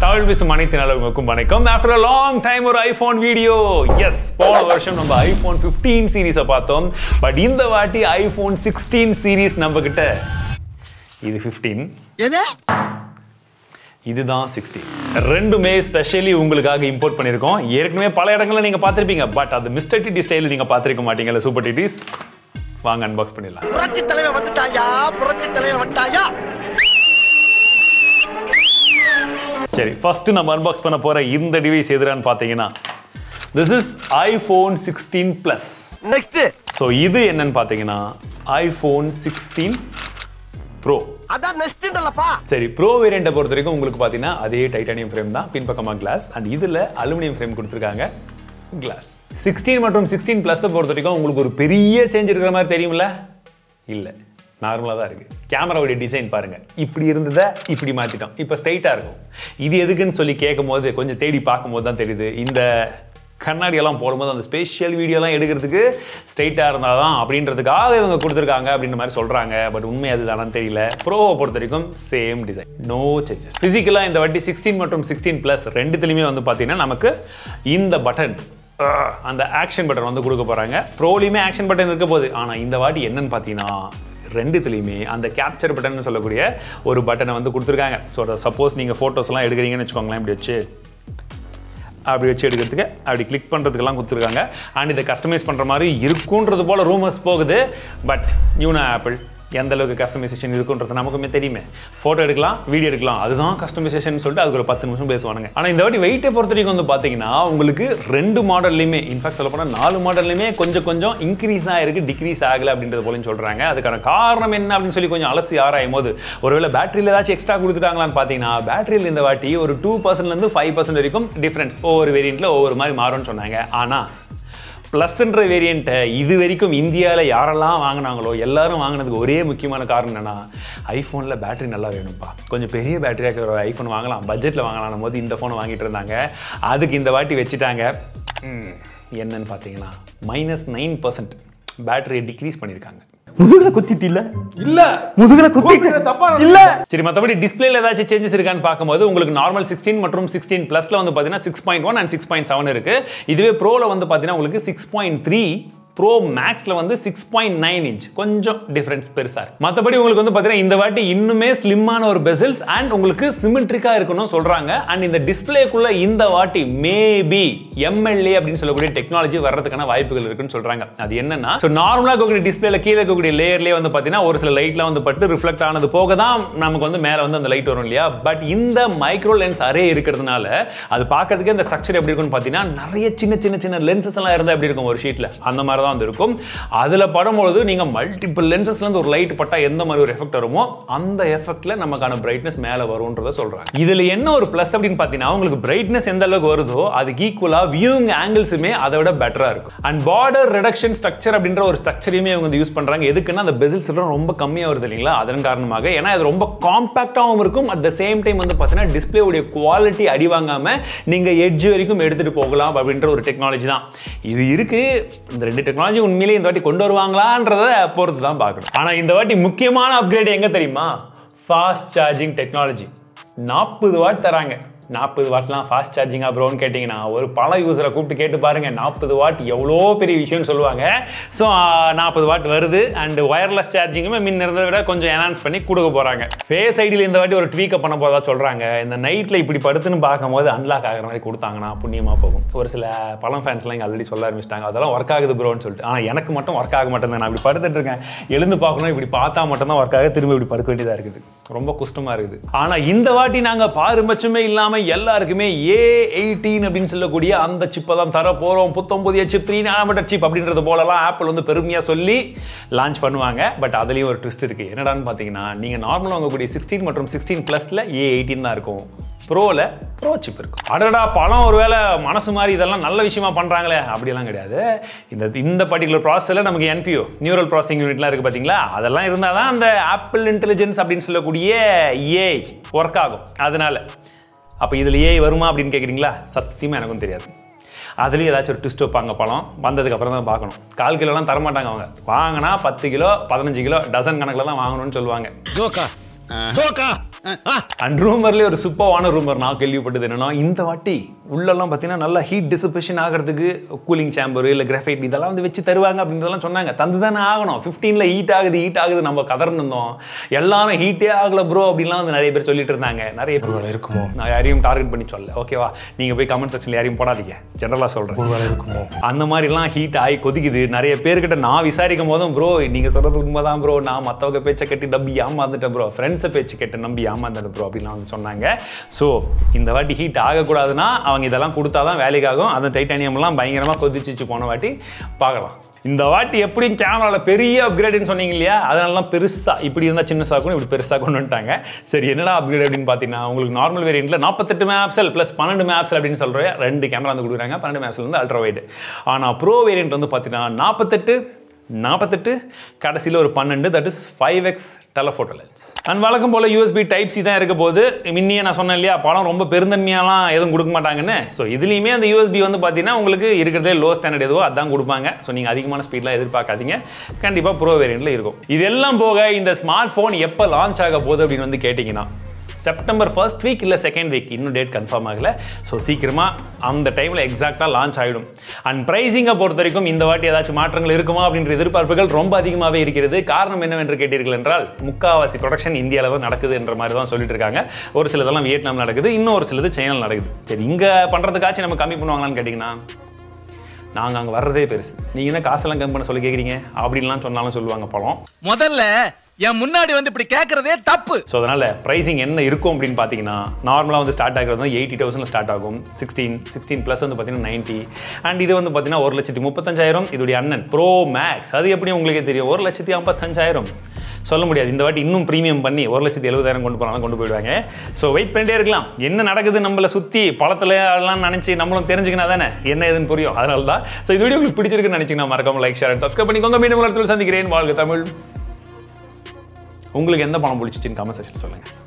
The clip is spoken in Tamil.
தமிழ் பேசும் அனைத்து நல்லவங்களுக்கும் வணக்கம். After a long time ஒரு iPhone வீடியோ. எஸ், போன வருஷம் நம்ம iPhone 15 சீரீஸை பார்த்தோம். பட் இந்த வாட்டி iPhone 16 சீரீஸ் நம்ம கிட்ட. இது 15, இதுதான் 16. ரெண்டுமே ஸ்பெஷலி உங்களுக்காக இம்போர்ட் பண்ணியிருக்கோம். ஏற்கனவே பல இடங்களில் நீங்கள் பார்த்துருப்பீங்க. பட் அது MrTT ஸ்டைலில் நீங்கள் பார்த்துருக்க மாட்டீங்கல்ல சூப்பர் டிடிஸ். வாங்க அன்பாக்ஸ் பண்ணிடலாம். புரட்சி தலைவர் வந்துட்டாயா, புரட்சி தலைவர் வந்துட்டாயா. சரி, ஃபர்ஸ்ட் நம்ம அன்பாக்ஸ் பண்ண போற இந்த டிவைஸ் எதுறான்னு பார்த்தீங்கன்னா this is iPhone 16 Plus. Next. So இது என்னன்னு பார்த்தீங்கன்னா iPhone 16 Pro. அதான் நெக்ஸ்ட்ன்றலப்பா. சரி, ப்ரோ வேரியண்ட்டை பொறுத்த வரைக்கும் உங்களுக்கு பார்த்தீங்கன்னா அதே டைட்டானியம் ஃப்ரேம் தான், பின்பக்கமாக கிளாஸ், அண்ட் இதில் அலுமினியம் ஃப்ரேம் கொடுத்துருக்காங்க, கிளாஸ். 16 மற்றும் 16 Plus பொறுத்த வரைக்கும் உங்களுக்கு ஒரு பெரிய சேஞ்ச் இருக்கிற மாதிரி தெரியும்ல? இல்லை, நார்மலாக தான் இருக்குது. கேமராவுடைய டிசைன் பாருங்கள், இப்படி இருந்ததை இப்படி மாற்றிட்டோம், இப்போ ஸ்ட்ரைட்டாக இருக்கும். இது எதுக்குன்னு சொல்லி கேட்கும் போது கொஞ்சம் தேடி பார்க்கும்போது தான் தெரியுது, இந்த கண்ணாடியெல்லாம் போடும்போது அந்த ஸ்பெஷல் வீடியோலாம் எடுக்கிறதுக்கு ஸ்ட்ரைட்டாக இருந்தால் தான் அப்படின்றதுக்காக இவங்க கொடுத்துருக்காங்க அப்படின்ற மாதிரி சொல்கிறாங்க. பட் உண்மை அது தானே தெரியல. ப்ரோவை பொறுத்த வரைக்கும் சேம் டிசைன், நோ சேஞ்சஸ். ஃபிசிக்கலாக இந்த வாட்டி 16 மற்றும் 16 Plus ரெண்டுத்துலையுமே வந்து பார்த்தீங்கன்னா நமக்கு இந்த பட்டன், அந்த ஆக்ஷன் பட்டன் வந்து கொடுக்க போகிறாங்க. ப்ரோலையுமே ஆக்ஷன் பட்டன் இருக்க போகுது. ஆனால் இந்த வாட்டி என்னன்னு பார்த்தீங்கன்னா ரெண்டுத்துலையுமே அந்த கேப்சர் பட்டன் சொல்லக்கூடிய ஒரு பட்டனை வந்து கொடுத்துருக்காங்க. ஸோ சப்போஸ் நீங்கள் ஃபோட்டோஸ்லாம் எடுக்கிறீங்கன்னு வச்சுக்கோங்களேன், அப்படி வச்சு எடுக்கிறதுக்கு அப்படி கிளிக் பண்ணுறதுக்கெல்லாம் கொடுத்துருக்காங்க. அண்ட் இதை கஸ்டமைஸ் பண்ணுற மாதிரி இருக்குன்றது போல் ரூமர்ஸ் போகுது. பட் யூனோ ஆப்பிள் எந்த அளவுக்கு கஸ்டமைசேஷன் இருக்குன்றது நமக்குமே தெரியுமே. ஃபோட்டோ எடுக்கலாம், வீடியோ எடுக்கலாம், அதுதான் கஸ்டமைசேஷன் சொல்லிட்டு அதுக்கு ஒரு 10 நிமிஷம் பேசுவானுங்க. ஆனால் இந்த வாட்டி வெயிட்டை பொறுத்த வரைக்கும் வந்து பார்த்தீங்கன்னா உங்களுக்கு 2 மாடல்லையுமே, இன்ஃபேக்ட் சொல்ல போனால் 4 மாடல்லையுமே கொஞ்சம் இன்க்ரீஸ் ஆகிருக்கு, டிக்ரீஸ் ஆகலை அப்படின்றது போலன்னு சொல்கிறாங்க. அதுக்கான காரணம் என்ன அப்படின்னு சொல்லி கொஞ்சம் அலசி ஆராயும் போது ஒருவேளை பேட்டரியில் ஏதாச்சும் எக்ஸ்ட்ரா கொடுத்துட்டாங்களான்னு பார்த்தீங்கன்னா பேட்டரியில் இந்த வாட்டி ஒரு 2%லேருந்து 5% வரைக்கும் டிஃப்ரென்ஸ் ஒவ்வொரு வேரியண்ட்டில் ஒவ்வொரு மாதிரி மாறும்னு சொன்னாங்க. ஆனால் ப்ளஸ்ன்ற வேரியண்ட்டை இது வரைக்கும் இந்தியாவில் யாரெல்லாம் வாங்கினாங்களோ எல்லாரும் வாங்கினதுக்கு ஒரே முக்கியமான காரணம் என்னென்னா ஐஃபோனில் பேட்டரி நல்லா வேணும்ப்பா, கொஞ்சம் பெரிய பேட்டரியாக இருக்கிற ஒரு ஐஃபோன் வாங்கலாம், பட்ஜெட்டில் வாங்கலாம் போது இந்த ஃபோனை வாங்கிட்டு இருந்தாங்க. அதுக்கு இந்த வாட்டி வச்சுட்டாங்க. என்னன்னு பார்த்தீங்கன்னா -9% பேட்டரியை டிக்ரீஸ் பண்ணியிருக்காங்க. முதுகுல குத்திட்டு இல்ல முதுகுல குத்திட்டு தப்பா இல்ல. சரி, மற்றபடி டிஸ்பிளேல ஏதாச்சும் சேஞ்சஸ் இருக்கான்னு பார்க்கும்போது உங்களுக்கு நார்மல் 16 மற்றும் 16 Plusல வந்து பார்த்தீங்கன்னா 6.1 and 6.7 இருக்கு. இதுவே ப்ரோல வந்து பார்த்தீங்கன்னா உங்களுக்கு 6.3, ப்ரோ மேக்ஸில் வந்து 6.9 இன்ச், கொஞ்சம் டிஃப்ரென்ஸ் பெருசாக இருக்குது. மற்றபடி உங்களுக்கு வந்து பார்த்தீங்கன்னா இந்த வாட்டி இன்னுமே ஸ்லிம்மான ஒரு பெசல்ஸ் அண்ட் உங்களுக்கு சிமெட்ரிக்காக இருக்கணும்னு சொல்கிறாங்க. அண்ட் இந்த டிஸ்பிளேக்குள்ளே இந்த வாட்டி மேபி MLA அப்படின்னு சொல்லக்கூடிய டெக்னாலஜி வர்றதுக்கான வாய்ப்புகள் இருக்குன்னு சொல்கிறாங்க. அது என்னன்னா, ஸோ நார்மலாக இருக்கக்கூடிய டிஸ்பிளேல கீழே இருக்கக்கூடிய லேயர்லேயே வந்து பார்த்தீங்கன்னா ஒரு சில லைட்லாம் வந்து பட்டு ரிஃப்ளெக்ட் ஆனது போக தான் நமக்கு வந்து மேலே வந்து அந்த லைட் வரும் இல்லையா? பட் இந்த மைக்ரோ லென்ஸ் அரே இருக்கிறதுனால அது பார்க்கறதுக்கு இந்த ஸ்ட்ரக்சர் எப்படி இருக்குன்னு பார்த்தீங்கன்னா நிறைய சின்ன லென்சஸ் எல்லாம் இருந்தால் எப்படி இருக்கும் ஒரு ஷீட்டில், அந்த மாதிரி தான் வந்து இருக்கும். அதுல படும்போது நீங்க மல்டிபிள் லென்சஸ்ல இருந்து ஒரு லைட் பட்டா எந்த மாதிரி ஒரு எஃபெக்ட் வருமோ அந்த எஃபெக்ட்ல நமக்கான பிரைட்னஸ் மேல வரும்ன்றத சொல்றாங்க. இதுல என்ன ஒரு பிளஸ் அப்படின்னு பாத்தீங்கன்னா உங்களுக்கு பிரைட்னஸ் எந்த அளவுக்கு வருதோ அதுக்கு ஈக்குவலா வியூயிங் ஆங்கிள்ஸுமே அதை விட பெட்டரா இருக்கும். அண்ட் பார்டர் ரிடக்ஷன் ஸ்ட்ரக்சர் அப்படின்ற ஒரு ஸ்ட்ரக்சரையுமே அவங்க யூஸ் பண்றாங்க. எதுக்குன்னா அந்த பெசில்ஸ் ரொம்ப கம்மியா வருது இல்லைங்களா? அதன் காரணமாக, ஏன்னா இது ரொம்ப காம்பாக்டாகவும் இருக்கும். அட் த சேம் டைம் வந்து பாத்தீங்கன்னா டிஸ்பிளே உடைய குவாலிட்டி அடி வாங்காம நீங்க எட்ஜ் வரைக்கும் எடுத்துட்டு போகலாம் அப்படின்ற ஒரு டெக்னாலஜி தான் இது இருக்கு. இந்த ரெண்டு டெக்னாலஜி உண்மையிலேயே இந்த வாட்டி கொண்டு வருவாங்களான்றத பொறுத்து தான் பார்க்கணும். ஆனால் இந்த வாட்டி முக்கியமான அப்கிரேட் எங்க தெரியுமா? Fast charging technology. 40 வாட் தராங்க. 40 வாட்லாம் ஃபாஸ்ட் சார்ஜிங் ப்ரோன்னு கேட்டிங்கன்னா ஒரு பல யூஸரை கூப்பிட்டு கேட்டு பாருங்க, 40 வாட் எவ்வளோ பெரிய விஷயம்னு சொல்லுவாங்க. ஸோ 40 வாட் வருது. அண்ட் ஒயர்லெஸ் சார்ஜிங்குமே முன்ன இருந்ததை விட கொஞ்சம் என்ஹான்ஸ் பண்ணி கொடுக்க போகிறாங்க. ஃபேஸ் ஐடியில் இந்த வாட்டி ஒரு ட்வீக்கை பண்ண போகிறதா சொல்கிறாங்க. இந்த நைட்டில் இப்படி படுத்துன்னு பார்க்கும்போது அன்லாக் ஆகிற மாதிரி கொடுத்தாங்கன்னா புண்ணியமாக போகும். ஒரு சில பழம் ஃபேன்ஸ்லாம் இங்கே ஆல்ரெடி சொல்ல ஆரம்பிச்சிட்டாங்க அதெல்லாம் ஒர்க் ஆகுது ப்ரோன்னு சொல்லிட்டு. ஆனால் எனக்கு மட்டும் ஒர்க் ஆக மாட்டேங்குது. நான் இப்படி படுத்துட்டு இருக்கேன், எழுந்து பார்க்கணும், இப்படி பார்த்தா மட்டும்தான் ஒர்க் ஆக, திரும்ப இப்படி படுக்க வேண்டியதாக இருக்குது. ரொம்ப கஷ்டமாக இருக்குது. ஆனால் இந்த வாட்டி நாங்கள் பாரபட்சமே இல்லாமல் எல்லாருக்குமே A18 அப்படின்னு சொல்லக்கூடிய அந்த சிப்பை தான் தர போறோம். புத்தம் புதிய சிப் 3 நானோமீட்டர் சிப் அப்படின்றது போலலாம் ஆப்பிள் வந்து பெருமையா சொல்லி லான்ச் பண்ணுவாங்க. பட் அதுலயும் ஒரு ட்விஸ்ட் இருக்கு. என்னடான்னு பாத்தீங்கன்னா நீங்க நார்மலா வாங்கக்கூடிய 16 மற்றும் 16 Plusல A18 தான் இருக்கும், ப்ரோல ப்ரோ சிப் இருக்கும். அடடா பழம் ஒருவேளை மனசு மாதிரி இதெல்லாம் நல்ல விஷயமா பண்றாங்களே, அப்படியெல்லாம் கிடையாது. இந்த பர்டிகுலர் ப்ராசஸில் நமக்கு NPU நியூரல் ப்ராசஸிங் யூனிட்லாம் இருக்கு பார்த்தீங்களா? அதெல்லாம் இருந்தால் தான் அந்த ஆப்பிள் இன்டெலிஜென்ஸ் அப்படின்னு சொல்லக்கூடிய AI ஒர்க் ஆகும். அதனால அப்போ இதில் AI வருமா அப்படின்னு கேட்குறீங்களா? சத்தியமாக எனக்கும் தெரியாது. அதுலேயும் ஏதாச்சும் ஒரு ட்விஸ்ட் வைப்பாங்க. பழம் வந்ததுக்கு அப்புறம் தான் பார்க்கணும். 1/4 கிலோலாம் தரமாட்டாங்க. அவங்க வாங்கினா 10 கிலோ 15 கிலோ டசன் கணக்கில் தான் வாங்கணும்னு சொல்லுவாங்க. அண்ட் ரூமர்லேயே ஒரு சூப்பரான ரூமர் நான் கேள்விப்பட்டது என்னன்னா, இந்த வாட்டி உள்ளெல்லாம் பார்த்தீங்கன்னா நல்லா ஹீட் டிசிபேஷன் ஆகிறதுக்கு கூலிங் சேம்பர் இல்லை கிராஃபைட் இதெல்லாம் வந்து வச்சு தருவாங்க அப்படின்றதெல்லாம் சொன்னாங்க. தந்து தானே ஆகணும். 15ல் ஹீட் ஆகுது நம்ம கதர்ந்துருந்தோம். எல்லாரும் ஹீட்டே ஆகலை ப்ரோ அப்படின்லாம் வந்து நிறைய பேர் சொல்லிட்டு இருந்தாங்க. நிறைய பேர் இருக்குமோ, நான் யாரையும் டார்கெட் பண்ணி சொல்ல, ஓகேவா? நீங்கள் போய் கமெண்ட் செக்ஷனில் யாரையும் போடாதீங்க, ஜென்ரலாக சொல்கிறேன். இருக்குமோ அந்த மாதிரிலாம் ஹீட் ஆகி கொதிக்குது. நிறைய பேர்கிட்ட நான் விசாரிக்கும் போதும் ப்ரோ நீங்கள் சொல்கிறது உண்மை தான் ப்ரோ, நான் மற்றவங்க பேச்சை கட்டி நம்பி ஏமாந்துட்டேன் ப்ரோ, ஃப்ரெண்ட்ஸை பேச்சு கேட்டு நம்பி ஏமாந்துட்டேன் ப்ரோ அப்படின்லாம் வந்து சொன்னாங்க. ஸோ இந்த வாட்டி ஹீட் ஆகக்கூடாதுன்னா அவங்க இதெல்லாம் கொடுத்தா தான் வேலைக்காகும். அந்த டைட்டானியம்லாம் பயங்கரமாக கொதிச்சிச்சு போன வாட்டி. பார்க்கலாம் இந்த வாட்டி எப்படியும் கேமராவில் பெரிய அப்கிரேடுன்னு சொன்னீங்க இல்லையா, அதனால பெருசாக இப்படி இருந்தால் சின்னசாக்கும் இப்படி பெருசாக கொண்டு வந்துட்டாங்க. சரி என்னடா அப்கிரேட் அப்படின்னு பார்த்தீங்கன்னா, உங்களுக்கு நார்மல் வேரியண்ட்டில் 48 மெகாபிக்சல் ப்ளஸ் 12 மெகாபிக்சல் அப்படின்னு சொல்கிற 2 கேமரா வந்து கொடுக்குறாங்க. 12 மெகாபிக்சல் வந்து அல்ட்ரா வைடு. ஆனால் ப்ரோ வேரியண்ட் வந்து பார்த்தீங்கன்னா 48 கடைசியில் ஒரு 12, that is 5x telephoto lens. And வழக்கம் போல் யூஎஸ்பி டைப் சி தான் இருக்க போது. முன்னையே நான் சொன்னேன் இல்லையா, படம் ரொம்ப பெருந்தன்மையாலாம் எதுவும் கொடுக்க மாட்டாங்கன்னு. ஸோ இதுலேயுமே அந்த யூஎஸ்பி வந்து பார்த்தீங்கன்னா உங்களுக்கு இருக்கிறதே லோ ஸ்டாண்டர்ட் எதுவோ அதான் கொடுப்பாங்க. ஸோ நீங்கள் அதிகமான ஸ்பீட்லாம் எதிர்பார்க்காதீங்க. கண்டிப்பாக ப்ரோ வேரியண்ட்டில் இருக்கும். இதெல்லாம் போக இந்த ஸ்மார்ட் ஃபோன் எப்போ லான்ச் ஆக போகுது அப்படின்னு வந்து கேட்டிங்கன்னா, செப்டம்பர் 1st வீக் இல்லை 2nd வீக், இன்னும் டேட் கன்ஃபார்ம் ஆகலை. ஸோ சீக்கிரமாக அந்த டைமில் எக்ஸாக்டாக லான்ச் ஆகிடும். அண்ட் ப்ரைஸிங்கை பொறுத்த வரைக்கும் இந்த வாட்டி ஏதாச்சும் மாற்றங்கள் இருக்குமா அப்படின்ற எதிர்பார்ப்புகள் ரொம்ப அதிகமாகவே இருக்கிறது. காரணம் என்னவென்று கேட்டீர்கள் என்றால், முக்காவாசி ப்ரொடக்ஷன் இந்தியாவில் நடக்குது என்ற மாதிரி தான் சொல்லிட்டு இருக்காங்க. ஒரு சிலதெல்லாம் வியட்நாம் நடக்குது, இன்னும் ஒரு சிலது சைனாவில் நடக்குது. சரி இங்கே பண்ணுறதுக்காச்சும் நம்ம கம்மி பண்ணுவாங்களான்னு கேட்டிங்கன்னா, நாங்கள் அங்கே வர்றதே பெருசு, நீங்கள் என்ன காசெல்லாம் கம்மி பண்ண சொல்லி கேட்குறீங்க அப்படின்லாம் சொன்னாலும் சொல்லுவாங்க. படம் முதல்ல என் முன்னாடி வந்து இப்படி கேட்கறதே தப்பு. ஸோ அதனால் ப்ரைஸிங் என்ன இருக்கும் அப்படின்னு பார்த்தீங்கன்னா, நார்மலாக வந்து ஸ்டார்ட் ஆகிறது வந்து 80,000 ஸ்டார்ட் ஆகும். 16 ப்ளஸ் வந்து பார்த்தீங்கன்னா 90. அண்ட் இது வந்து பார்த்தீங்கன்னா 1,35,000. இதோடைய அண்ணன் ப்ரோ மேக்ஸ், அது எப்படி உங்களுக்கே தெரியும், 1,55,000. சொல்ல முடியாது. இந்த வாட்டி இன்னும் ப்ரீமியம் பண்ணி 1,70,000 கொண்டு போனாலும் கொண்டு போயிடுவாங்க. ஸோ வெயிட் பண்ணிட்டே இருக்கலாம். என்ன நடக்குது நம்மளை சுற்றி பழத்தில் எல்லாம் நினச்சி நம்மளும் தெரிஞ்சுக்கினா தானே என்ன ஏதுன்னு புரியும். அதனால தான். ஸோ இந்த வீடியோ உங்களுக்கு பிடிச்சிருக்குன்னு நினச்சிங்கன்னா மறக்காம லைக், ஷேர் அண்ட் சப்ஸ்கிரைப் பண்ணிக்கோங்க. மீண்டும் உலகத்தில் சந்திக்கிறேன். வாழ்க தமிழ். உங்களுக்கு எந்த படம் பிடிச்சிச்சின்னு கமெண்ட் செக்ஷன் சொல்லுங்கள்.